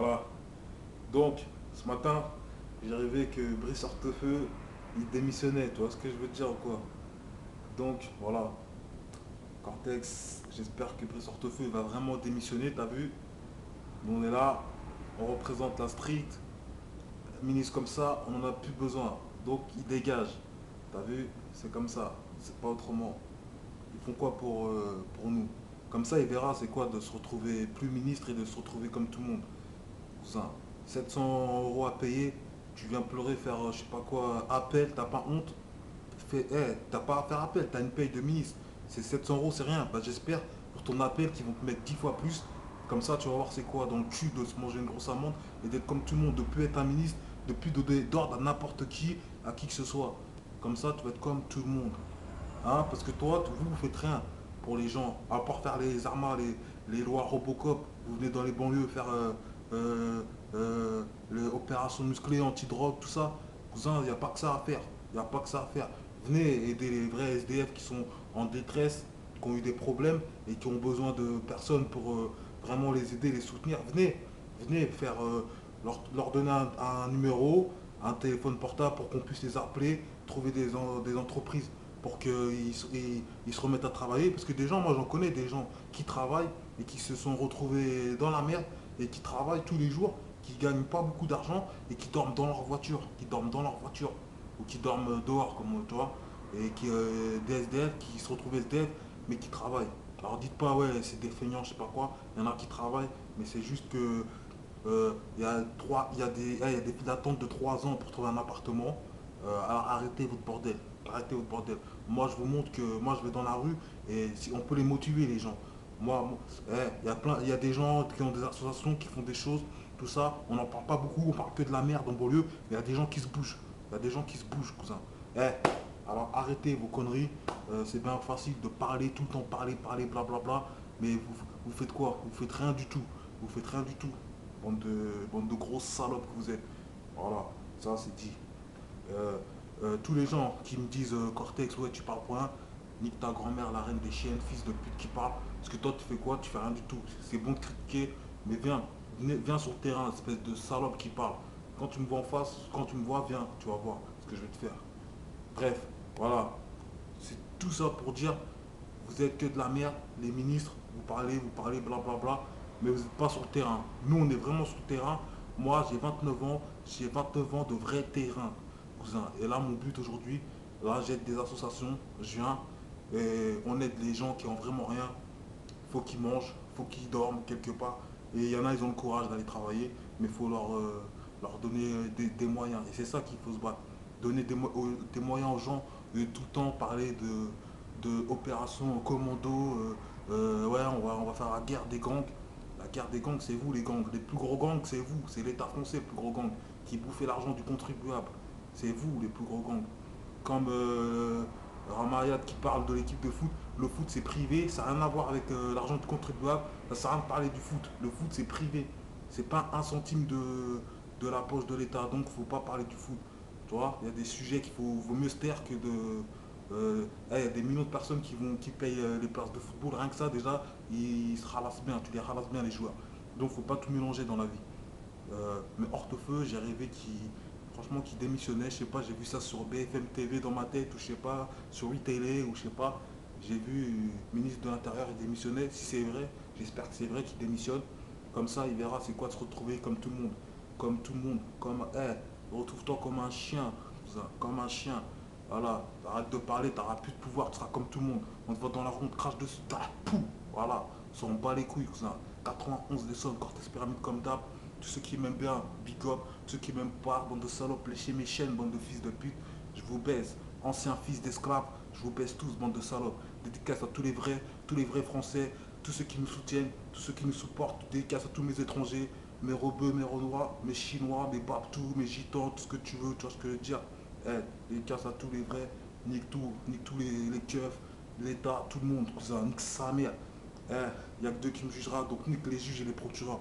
Voilà. Donc, ce matin, j'ai rêvé que Brice Hortefeux, il démissionnait, tu vois ce que je veux te dire ou quoi? Donc, voilà. Cortex, j'espère que Brice Hortefeux va vraiment démissionner, t'as vu? Nous, on est là, on représente la street. Un ministre comme ça, on n'en a plus besoin. Donc, il dégage. T'as vu? C'est comme ça. C'est pas autrement. Ils font quoi pour nous? Comme ça, il verra c'est quoi de se retrouver plus ministre et de se retrouver comme tout le monde. Cousin, 700 € à payer, tu viens pleurer, faire je sais pas quoi, appel, t'as pas honte? T'as pas à faire appel, t'as une paye de ministre. C'est 700 €, c'est rien. Bah, j'espère pour ton appel qu'ils vont te mettre 10 fois plus. Comme ça, tu vas voir c'est quoi dans le cul de se manger une grosse amende et d'être comme tout le monde, de plus être un ministre, de plus donner d'ordre à n'importe qui, à qui que ce soit. Comme ça, tu vas être comme tout le monde. Hein, parce que toi, vous faites rien pour les gens, à part faire les armas, les lois Robocop. Vous venez dans les banlieues faire euh, les opérations musclées, anti-drogue, tout ça. Cousin, il n'y a pas que ça à faire. Il n'y a pas que ça à faire. Venez aider les vrais SDF qui sont en détresse, qui ont eu des problèmes et qui ont besoin de personnes pour vraiment les aider, les soutenir. Venez faire, leur donner un numéro, un téléphone portable pour qu'on puisse les appeler, trouver des entreprises pour qu'ils ils se remettent à travailler. Parce que des gens, moi j'en connais des gens qui travaillent et qui se sont retrouvés dans la merde et qui travaillent tous les jours, qui gagnent pas beaucoup d'argent et qui dorment dans leur voiture, ou qui dorment dehors, comme tu vois, et qui des SDF qui se retrouvent SDF mais qui travaillent. Alors dites pas ouais c'est des feignants, je sais pas quoi, il y en a qui travaillent, mais c'est juste que il y a des files d'attente de 3 ans pour trouver un appartement. Alors arrêtez votre bordel. Arrêtez votre bordel. Moi, je vous montre que moi, je vais dans la rue et si on peut les motiver, les gens. Il y a des gens qui ont des associations qui font des choses, tout ça. On n'en parle pas beaucoup, on parle que de la merde en banlieue, mais il y a des gens qui se bougent. Il y a des gens qui se bougent, cousin. Alors arrêtez vos conneries. C'est bien facile de parler tout le temps, parler, blablabla. Mais vous faites quoi? Vous faites rien du tout. Vous faites rien du tout. Bande de grosses salopes que vous êtes. Voilà, ça c'est dit. Euh, tous les gens qui me disent Cortex, ouais, tu parles pour rien, nique ta grand-mère, la reine des chiennes, fils de pute qui parle. Parce que toi, tu fais quoi? Tu fais rien du tout. C'est bon de critiquer, mais viens sur le terrain, espèce de salope qui parle. Quand tu me vois en face, quand tu me vois, viens, tu vas voir ce que je vais te faire. Bref, voilà. C'est tout ça pour dire, vous êtes que de la merde, les ministres, vous parlez, blablabla, mais vous n'êtes pas sur le terrain. Nous, on est vraiment sur le terrain. Moi, j'ai 29 ans de vrai terrain, cousin. Et là, mon but aujourd'hui, là, j'aide des associations, je viens, et on aide les gens qui ont vraiment rien. Faut qu'ils mangent, faut qu'ils dorment quelque part. Et il y en a, ils ont le courage d'aller travailler, mais il faut leur donner des moyens. Et c'est ça qu'il faut se battre. Donner des moyens aux gens, et tout le temps parler de opération commando. Ouais, on va faire la guerre des gangs. La guerre des gangs, c'est vous les gangs. Les plus gros gangs, c'est vous. C'est l'État français, le plus gros gang, qui bouffait l'argent du contribuable. C'est vous les plus gros gangs. Comme Ramayat qui parle de l'équipe de foot, le foot c'est privé, ça n'a rien à voir avec l'argent du contribuable, ça sert à rien de parler du foot. Le foot c'est privé, c'est pas un centime de la poche de l'État, donc faut pas parler du foot. Tu vois, il y a des sujets qu'il vaut mieux se taire que de. Il y a des millions de personnes qui payent les places de football, rien que ça déjà, ils se ralassent bien, tu les ralasses bien les joueurs. Donc faut pas tout mélanger dans la vie. Mais Hortefeux, j'ai rêvé franchement, qu'il démissionnait. Je sais pas, j'ai vu ça sur BFM TV dans ma tête, ou je sais pas, sur 8 télé, ou je sais pas. J'ai vu ministre de l'Intérieur, il démissionnait. Si c'est vrai, j'espère que c'est vrai qu'il démissionne. Comme ça, il verra c'est quoi de se retrouver comme tout le monde. Comme tout le monde. Retrouve-toi comme un chien. Cousin, comme un chien. Voilà, arrête de parler, t'auras plus de pouvoir, tu seras comme tout le monde. On te voit dans la rue, on te crache dessus, pouf, voilà, on s'en bat les couilles, cousin. 91 des sommes, Cortex Pyramide comme d'hab. Tous ceux qui m'aiment bien, big up. Tous ceux qui m'aiment pas, bande de salopes, léchez mes chaînes, bande de fils de pute. Je vous baise. Anciens fils d'esclaves, je vous baise tous, bande de salopes. Dédicace à tous les vrais Français, tous ceux qui nous soutiennent, tous ceux qui nous supportent. Dédicace à tous mes étrangers, mes rebeux, mes renois, mes chinois, mes babtous, mes gitans, tout ce que tu veux, tu vois ce que je veux dire. Dédicace à tous les vrais, nique tous les keufs, l'État, tout le monde, cousin, nique sa mère. Il n'y a que Dieu qui me jugera, donc nique les juges et les procureurs.